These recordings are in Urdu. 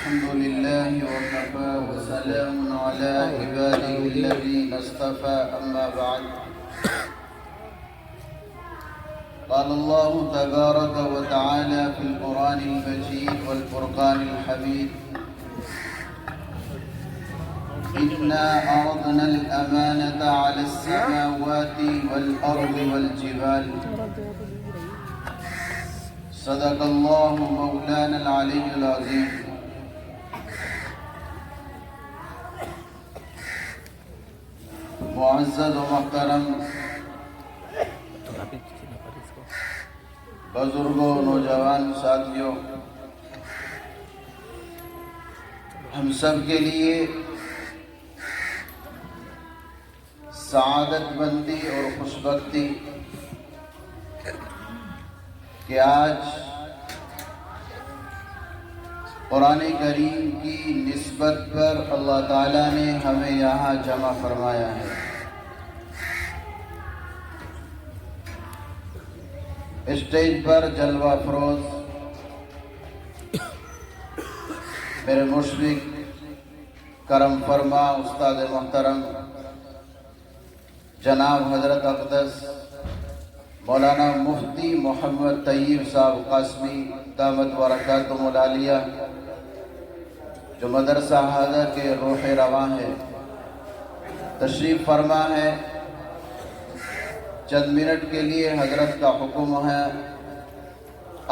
الحمد لله وكفى وسلام على عباده الذين اصطفى أما بعد قال الله تبارك وتعالى في القرآن المجيد والفرقان الحميد إنا عرضنا الأمانة على السماوات والأرض والجبال صدق الله مولانا العلي العظيم معزز و محترم بزرگوں نوجوان ساتھیوں، ہم سب کے لیے سعادت مندی اور خوشبختی کہ آج قرآن کریم کی نسبت پر اللہ تعالیٰ نے ہمیں یہاں جمع فرمایا ہے۔ اسٹیج پر جلوہ افروز میرے مشفق کرم فرما استاد محترم جناب حضرت اقدس مولانا مفتی محمد طیب صاحب قاسمی دامت برکاتہم العالیہ، جو مدرسہ ہادہ کے روح رواں ہے، تشریف فرما ہے۔ چند منٹ کے لیے حضرت کا حکم ہے،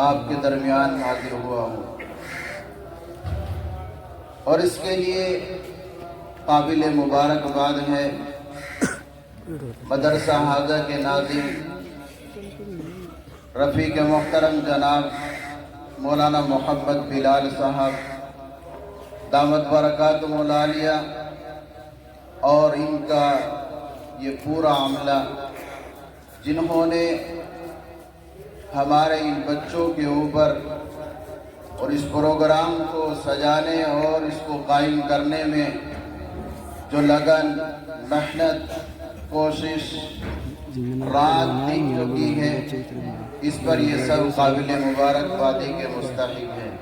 آپ کے درمیان حاضر ہوا ہوں، اور اس کے لیے قابل مبارکباد ہے مدرسہ ہادہ کے ناظم رفیق محترم جناب مولانا محمد بلال صاحب دامت برکاتہم العالیہ، اور ان کا یہ پورا عملہ جنہوں نے ہمارے ان بچوں کے اوپر اور اس پروگرام کو سجانے اور اس کو قائم کرنے میں جو لگن، محنت، کوشش رات دن جو کی ہے، اس پر یہ سب قابل مبارکبادی کے مستحق ہیں۔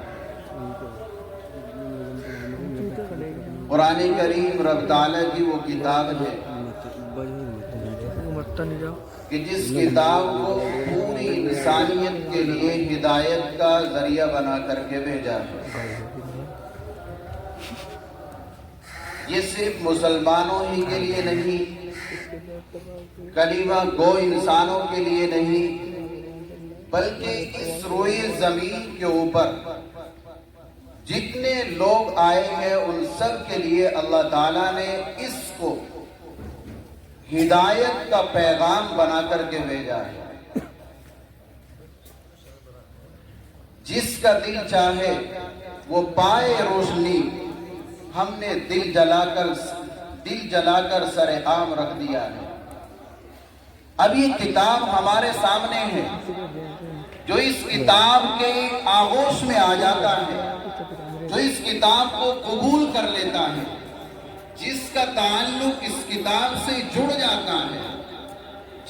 قرآن کریم رب تعالیٰ کی وہ کتاب ہے کہ جس کتاب کو پوری انسانیت کے لیے ہدایت کا ذریعہ بنا کر کے بھیجا ہے۔ یہ صرف مسلمانوں ہی کے لیے نہیں، کلمہ گو انسانوں کے لیے نہیں، بلکہ اس روئے زمین کے اوپر جتنے لوگ آئے ہیں ان سب کے لیے اللہ تعالیٰ نے اس کو ہدایت کا پیغام بنا کر کے بھیجا ہے۔ جس کا دل چاہے وہ پائے روشنی، ہم نے دل جلا کر سر عام رکھ دیا ہے۔ اب یہ کتاب ہمارے سامنے ہے، جو اس کتاب کے آغوش میں آ جاتا ہے، جو اس کتاب کو قبول کر لیتا ہے، جس کا تعلق اس کتاب سے جڑ جاتا ہے،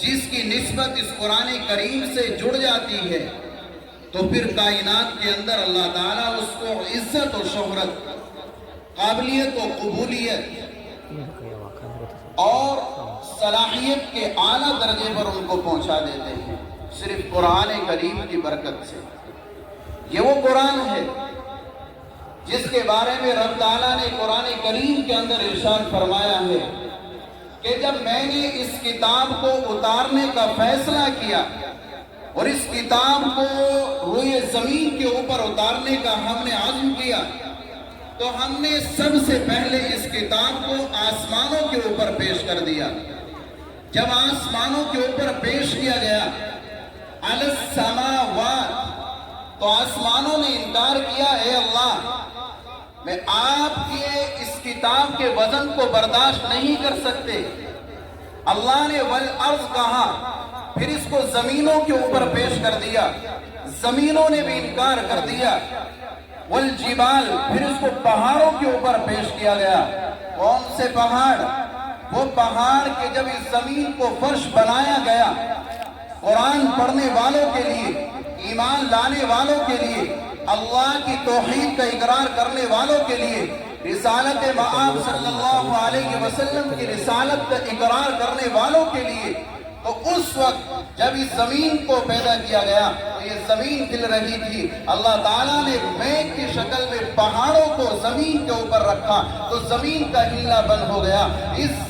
جس کی نسبت اس قرآن کریم سے جڑ جاتی ہے، تو پھر کائنات کے اندر اللہ تعالیٰ اس کو عزت و شہرت، قابلیت و قبولیت اور صلاحیت کے اعلیٰ درجے پر ان کو پہنچا دیتے ہیں، صرف قرآن کریم کی برکت سے۔ یہ وہ قرآن ہے جس کے بارے میں رب تعالیٰ نے قرآن کریم کے اندر ارشاد فرمایا ہے کہ جب میں نے اس کتاب کو اتارنے کا فیصلہ کیا اور اس کتاب کو روئے زمین کے اوپر اتارنے کا ہم نے عزم کیا، تو ہم نے سب سے پہلے اس کتاب کو آسمانوں کے اوپر پیش کر دیا۔ جب آسمانوں کے اوپر پیش کیا گیا علی السماوات، تو آسمانوں نے انکار کیا، اے اللہ، میں آپ کے اس کتاب کے وزن کو برداشت نہیں کر سکتے۔ اللہ نے والارض کہا، پھر اس کو زمینوں کے اوپر پیش کر دیا، زمینوں نے بھی انکار کر دیا۔ والجبال، پھر اس کو پہاڑوں کے اوپر پیش کیا گیا۔ کون سے پہاڑ؟ وہ پہاڑ کہ جب اس زمین کو فرش بنایا گیا، قرآن پڑھنے والوں کے لیے، ایمان لانے والوں کے لیے اللہ کی توحید کا اقرار کرنے والوں کے لیے، رسالت مآب صلی اللہ علیہ وسلم کی رسالت کا اقرار کرنے والوں کے لیے، تو اس وقت جب اس زمین کو پیدا کیا گیا تو یہ زمین ہل رہی تھی، اللہ تعالیٰ نے میغ کی شکل میں پہاڑوں کو زمین کے اوپر رکھا تو زمین کا ہلنا بند ہو گیا۔ اس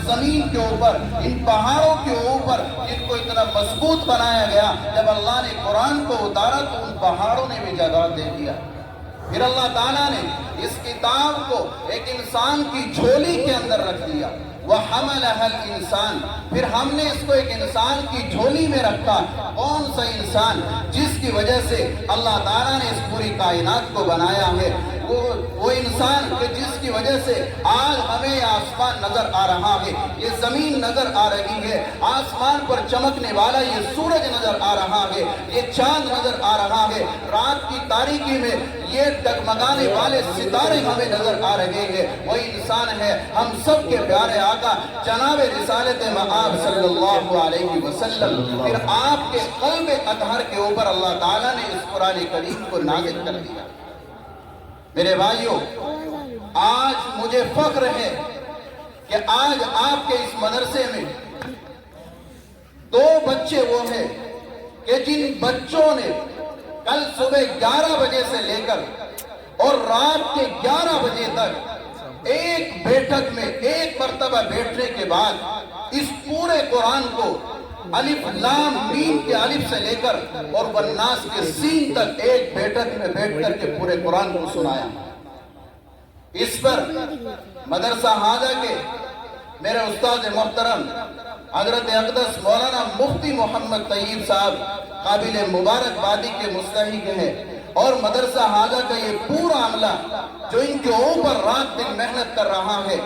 زمین کے اوپر، ان پہاڑوں کے اوپر جن کو اتنا مضبوط بنایا گیا، جب اللہ نے قرآن کو اتارا تو ان پہاڑوں نے بھی جگہ دے دیا۔ پھر اللہ تعالیٰ نے اس کتاب کو ایک انسان کی جھولی کے اندر رکھ دیا، وَحَمَلَهَا الْإِنسَانِ، پھر ہم نے اس کو ایک انسان کی جھولی میں رکھا۔ کون سا انسان؟ جس کی وجہ سے اللہ تعالیٰ نے اس پوری کائنات کو بنایا ہے، وہ انسان کہ جس کی وجہ سے آج ہمیں یہ آسمان نظر آ رہا ہے، یہ زمین نظر آ رہی ہے، آسمان پر چمکنے والا یہ سورج نظر آ رہا ہے، یہ چاند نظر آ رہا ہے، رات کی تاریکی میں یہ ڈگمگانے والے ستارے ہمیں نظر آ رہے ہیں، وہی انسان ہے ہم سب کے پیارے آقا جناب رسالت مآب صلی اللہ علیہ وسلم۔ پھر آپ کے قلب اطہر کے اوپر اللہ تعالیٰ نے اس قرآن کریم کو نازل کر دیا۔ میرے بھائیوں، آج مجھے فخر ہے کہ آج آپ کے اس مدرسے میں 2 بچے وہ ہیں کہ جن بچوں نے کل صبح 11 بجے سے لے کر اور رات کے 11 بجے تک ایک بیٹھک میں ایک مرتبہ بیٹھنے کے بعد اس پورے قرآن کو الف لام میم کے الف سے لے کر اور والناس کے سین تک ایک بیٹھک میں بیٹھ کر کے پورے قرآن کو سنایا۔ اس پر مدرسہ حاجہ کے میرے استاد محترم حضرت اقدس مولانا مفتی محمد طیب صاحب قابل مبارکبادی کے مستحق ہیں، اور مدرسہ حاجہ کا یہ پورا عملہ جو ان کے اوپر رات دن محنت کر رہا ہے،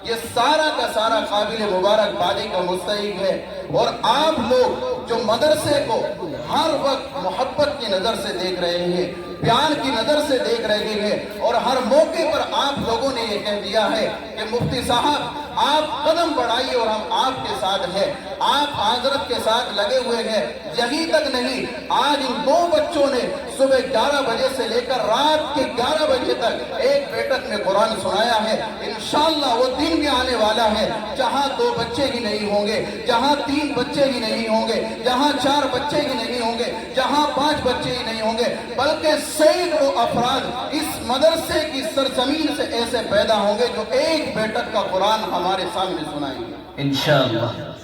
یہ سارا کا سارا قابل مبارکبادی کا مستحق ہے۔ اور آپ لوگ جو مدرسے کو ہر وقت محبت کی نظر سے دیکھ رہے ہیں، پیار کی نظر سے دیکھ رہے ہیں، اور ہر موقع پر آپ لوگوں نے یہ کہہ دیا ہے کہ مفتی صاحب آپ قدم بڑھائیے اور ہم آپ کے ساتھ ہیں، آپ حضرت کے ساتھ لگے ہوئے ہیں۔ یہی تک نہیں، آج ان 2 بچوں نے صبح 11 بجے سے لے کر رات کے 11 بجے تک ایک بیٹھک میں قرآن سنایا ہے۔ انشاءاللہ وہ دن بھی آنے والا ہے جہاں 2 بچے ہی نہیں ہوں گے، جہاں 3 بچے ہی نہیں ہوں گے، جہاں 4 بچے ہی نہیں ہوں گے، جہاں 5 بچے ہی نہیں ہوں گے، بلکہ سینکڑوں افراد اس مدرسے کی سرزمین سے ایسے پیدا ہوں گے جو ایک بیٹک کا قرآن ہمارے سامنے سنائیں گے انشاءاللہ۔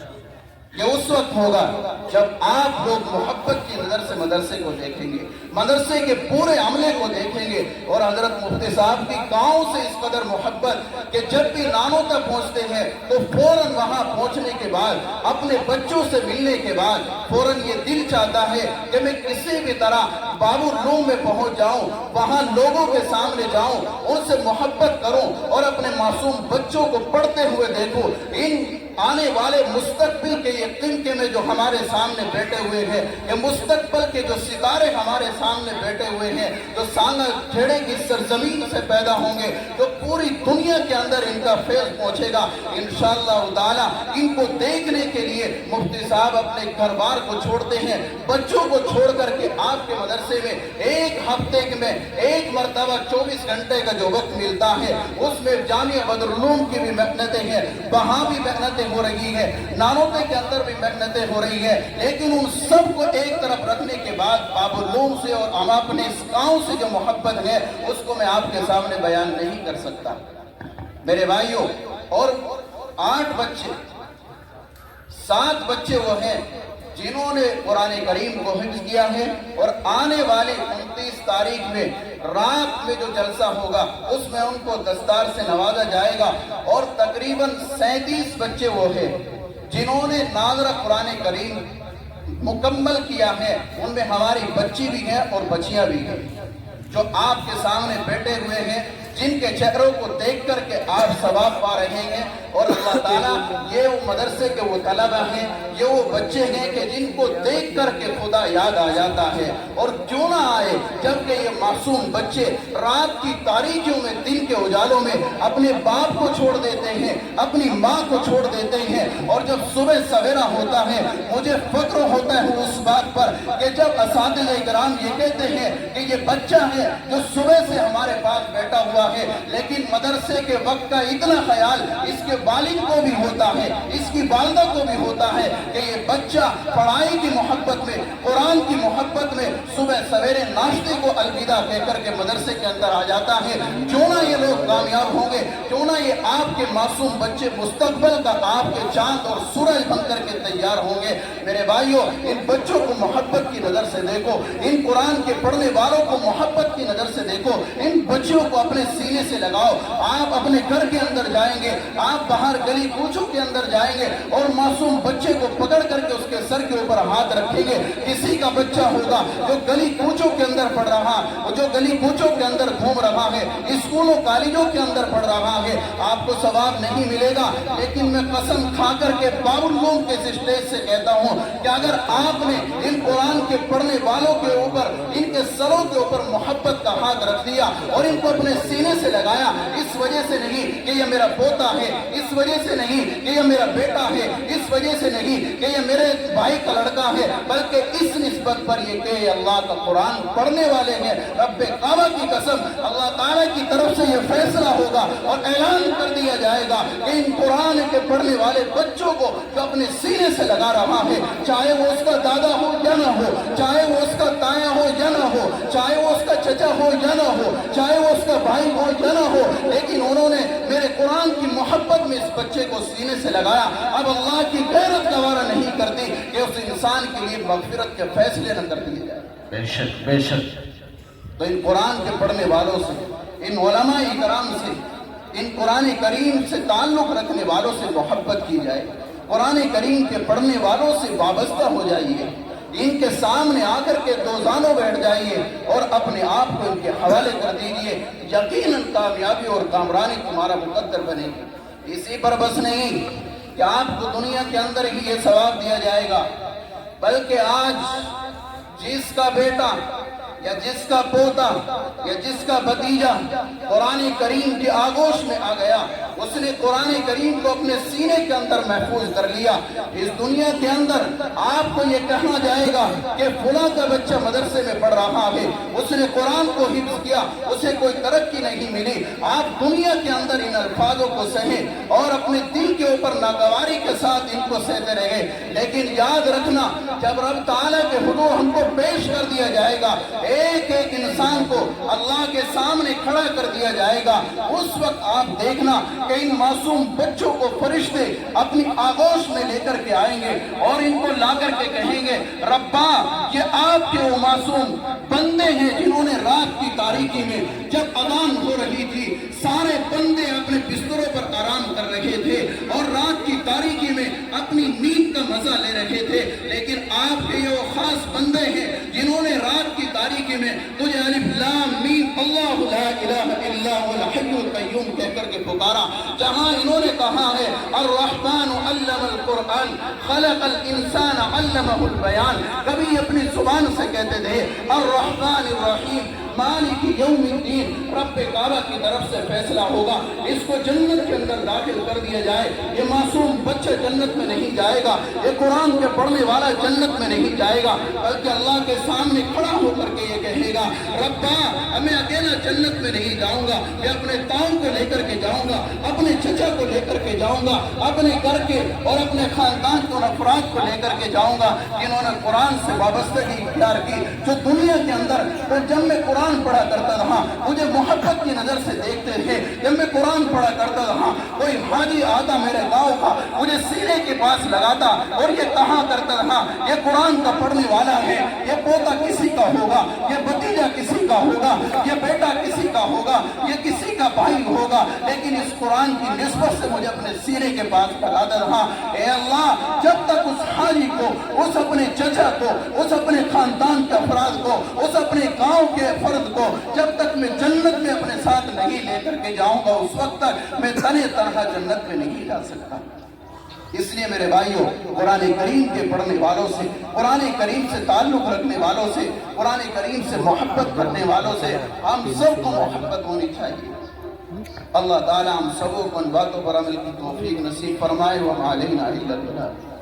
یہ اس وقت ہوگا جب آپ لوگ محبت کی نظر سے مدرسے کو دیکھیں گے، مدرسے کے پورے عملے کو دیکھیں گے، اور حضرت مفتی صاحب کی گاؤں سے اس قدر محبت کہ جب بھی نانوں تک پہنچتے ہیں تو فوراً وہاں پہنچنے کے بعد اپنے بچوں سے ملنے کے بعد فوراً یہ دل چاہتا ہے کہ میں کسی بھی طرح بابو روم میں پہنچ جاؤں، وہاں لوگوں کے سامنے جاؤں، ان سے محبت کروں اور اپنے معصوم بچوں کو پڑھتے ہوئے دیکھوں۔ ان آنے والے مستقبل کے یہ تنکے میں جو ہمارے سامنے بیٹھے ہوئے ہیں، یہ مستقبل کے جو ستارے ہمارے سامنے بیٹھے ہوئے ہیں، جو سانگا کھیڑے کی سرزمین سے پیدا ہوں گے، جو پوری دنیا کے اندر ان کا فیض پہنچے گا انشاءاللہ تعالی۔ ان کو دیکھنے کے لیے مفتی صاحب اپنے گھر بار کو چھوڑتے ہیں، بچوں کو چھوڑ کر کے آپ کے مدرسے میں ایک ہفتے میں ایک مرتبہ 24 گھنٹے کا جو وقت ملتا ہے، اس میں جامعہ بدر العلوم کی بھی محنتیں ہیں، وہاں بھی محنتیں ہو رہی ہے، نانوتے کے اندر بھی محنتیں ہو رہی ہے، لیکن ان سب کو ایک طرف رکھنے کے بعد باب العلوم سے اور ہم اپنے اس گاؤں سے جو محبت ہے اس کو میں آپ کے سامنے بیان نہیں کر سکتا۔ میرے بھائیوں، اور 8 بچے 7 بچے وہ ہیں جنہوں نے قرآن کریم کو حفظ کیا ہے، اور آنے والی 29 تاریخ میں رات میں جو جلسہ ہوگا اس میں ان کو دستار سے نوازا جائے گا، اور تقریباً 37 بچے وہ ہیں جنہوں نے ناظرہ قرآن کریم مکمل کیا ہے۔ ان میں ہماری بچی بھی ہیں اور بچیاں بھی ہیں جو آپ کے سامنے بیٹھے ہوئے ہیں، جن کے چہروں کو دیکھ کر کے آپ ثواب پا رہے ہیں، اور اللہ تعالیٰ یہ وہ مدرسے کے وہ طلبہ ہیں، یہ وہ بچے ہیں کہ جن کو دیکھ کر کے خدا یاد آ جاتا ہے، اور کیوں نہ آئے جبکہ یہ معصوم بچے رات کی تاریکیوں میں دن کے اجالوں میں اپنے باپ کو چھوڑ دیتے ہیں، اپنی ماں کو چھوڑ دیتے ہیں، اور جب صبح سویرا ہوتا ہے مجھے فخر ہوتا ہے اس بات پر کہ جب اساتذہ کرام یہ کہتے ہیں کہ یہ بچہ ہے جو صبح سے ہمارے پاس بیٹھا ہوا ہے لیکن مدرسے کے وقت کا اتنا خیال اس کے والد کو بھی ہوتا ہے، اس کی والدہ کو بھی ہوتا ہے کہ یہ بچہ پڑھائی کی محبت میں، قرآن کی محبت میں صبح سویرے ناشتے کو الوداع کہہ کر کے مدرسے کے اندر آ جاتا ہے۔ کیوں نہ یہ لوگ کامیاب ہوں گے، کیوں نہ یہ آپ کے معصوم بچے مستقبل کا آپ کے چاند اور سورج بن کر کے تیار ہوں گے۔ میرے بھائیوں، ان بچوں کو محبت کی نظر سے دیکھو، ان قرآن کے پڑھنے والوں کو محبت کی نظر سے دیکھو، ان بچوں کو اپنے سینے سے لگاؤ۔ آپ اپنے گھر کے اندر جائیں گے، آپ باہر گلی کوچوں کے اندر جائیں گے اور معصوم بچے کو پکڑ کر کے اس کے سر کے اوپر ہاتھ رکھیں گے۔ کسی کا بچہ ہوگا جو گلی کوچوں کے اندر پڑھ رہا، جو گلی کوچوں کے اندر گھوم رہا ہے، اسکولوں کالجوں کے اندر پڑھ رہا ہے، آپ کو ثواب نہیں ملے گا، لیکن میں قسم کھا کر کے بابالعلوم کے اسٹیج سے کہتا ہوں کہ اگر آپ نے ان قرآن کے پڑھنے والوں کے اوپر، ان کے سروں کے اوپر محبت کا ہاتھ رکھ دیا اور ان کو اپنے سینے سے لگایا، اس وجہ سے نہیں کہ یہ میرا پوتا ہے، اس وجہ سے نہیں کہ یہ میرا بیٹا ہے، اس وجہ سے نہیں کہ یہ میرے بھائی کا لڑکا ہے، بلکہ اس نسبت پر یہ کہ اللہ کا قرآن پڑھنے والے ہیں۔ رب کعبہ کی قسم، اللہ تعالیٰ کی طرف سے یہ فیصلہ ہوگا اور اعلان کر دیا جائے گا کہ ان قرآن کے پڑھنے والے بچوں کو جو اپنے سینے سے لگا رہا ہے، چاہے وہ اس کا دادا ہو یا نہ ہو، چاہے وہ اس کا تایا ہو یا نہ ہو، چاہے وہ اس کا چچا ہو یا نہ ہو، چاہے وہ اس کا بھائی ہو یا نہ ہو، لیکن انہوں نے میرے قرآن کی محبت میں اس بچے کو سینے سے لگایا۔ اب اللہ کی غیرت گوارا نہیں کرتی کہ اس انسان کے لیے مغفرت کے فیصلے نہ کر دیے جائے۔ بے شک بے شک۔ تو ان قرآن کے پڑھنے والوں سے، ان علماء کرام سے، ان قرآن کریم سے تعلق رکھنے والوں سے محبت کی جائے، قرآن کریم کے پڑھنے والوں سے وابستہ ہو جائیے، ان کے سامنے آ کر کے دو زانوں بیٹھ جائیے اور اپنے آپ کو ان کے حوالے کر دیجئے، یقیناً کامیابی اور کامرانی تمہارا مقدر بنے گی۔ اسی پر بس نہیں کہ آپ کو دنیا کے اندر ہی یہ ثواب دیا جائے گا، بلکہ آج جس کا بیٹا یا جس کا پوتا یا جس کا بھتیجا قرآن کریم کی آغوش میں آ گیا، اس نے قرآن کریم کو اپنے سینے کے اندر محفوظ کر لیا، اس دنیا کے اندر آپ کو یہ کہا جائے گا کہ فلاں کا بچہ مدرسے میں پڑھ رہا ہے، اس نے قرآن کو حفظ کیا، اسے کوئی ترقی نہیں ملی۔ آپ دنیا کے اندر ان الفاظوں کو سہیں اور اپنے دل کے اوپر ناگواری کے ساتھ ان کو سہتے رہے، لیکن یاد رکھنا جب رب تعالیٰ کے حضور ہم کو پیش کر دیا جائے گا، ایک ایک انسان کو اللہ کے سامنے کھڑا کر دیا جائے گا، اس وقت آپ دیکھنا کہ ان معصوم بچوں کو فرشتے اپنی آغوش میں لے کر کے آئیں گے اور ان کو لا کر کے کہیں گے، ربا یہ آپ کے وہ معصوم بندے ہیں جنہوں نے رات کی تاریکی میں جب اذان ہو رہی تھی، سارے بندے اپنے بستروں پر آرام کر رہے تھے اور رات کی تاریکی میں اپنی نیند کا مزہ لے رہے تھے، لیکن آپ کے یہ وہ خاص بندے ہیں جنہوں نے رات کی تاریکی میں تجھے الف لام میم اللہ لا الہ الا هو الحی القیوم کہہ کر کے پکارا، جہاں انہوں نے کہا ہے الرحمن علم القرآن خلق الانسان علمہ البیان، کبھی اپنی زبان سے کہتے تھے الرحمن الرحیم مالک یوم الدین، رب کعبہ کی طرف سے فیصلہ ہوگا، اس کو جنت کے اندر داخل کر دیا جائے۔ یہ معصوم بچہ جنت میں نہیں جائے گا، یہ قرآن کے پڑھنے والا جنت میں نہیں جائے گا، بلکہ اللہ کے سامنے کھڑا ہو کر کے یہ کہے گا، ربا میں اکیلا جنت میں نہیں جاؤں گا، میں اپنے تاؤں کو لے کر کے جاؤں گا، اپنے چچا کو لے کر کے جاؤں گا، اپنے گھر کے اور اپنے خاندان کے افراد کو لے کر کے جاؤں گا جنہوں نے قرآن سے وابستگی اختیار کی، جو دنیا کے اندر تو جب میں قرآن پڑھا کرتا رہا مجھے محبت کی نظر سے دیکھتے تھے، جب میں قرآن پڑھا کرتا رہا کوئی حاجی آتا میرے گاؤں کا مجھے سینے کے پاس لگاتا اور یہ کہا کرتا رہا یہ قرآن کا پڑھنے والا ہے، یہ پوتا کسی کا ہوگا، یہ بھتیجا کسی کا ہوگا، یہ بیٹا کسی کا ہوگا، یہ کسی کا بھائی ہوگا، لیکن اس قرآن کی نسبت سے مجھے اپنے سینے کے پاس لگاتا رہا۔ اے اللہ جب تک اس حاجی کو، اس اپنے چچا کو، اس اپنے خاندان کے افراد کو، اس اپنے گاؤں کے فرد کو جب تک میں جنت میں اپنے ساتھ نہیں لے کر کے جاؤں گا، اس وقت تک میں تنہ تنہا جنت میں نہیں جا سکتا۔ اس لیے میرے بھائیوں، قرآن کریم کے پڑھنے والوں سے، قرآن کریم سے تعلق رکھنے والوں سے، قرآن کریم سے محبت کرنے والوں سے ہم سب کو محبت ہونی چاہیے۔ اللہ تعالیٰ ہم سبوں کو ان باتوں پر عمل کی توفیق نصیب فرمائے۔ وما علینا الا البلاغ۔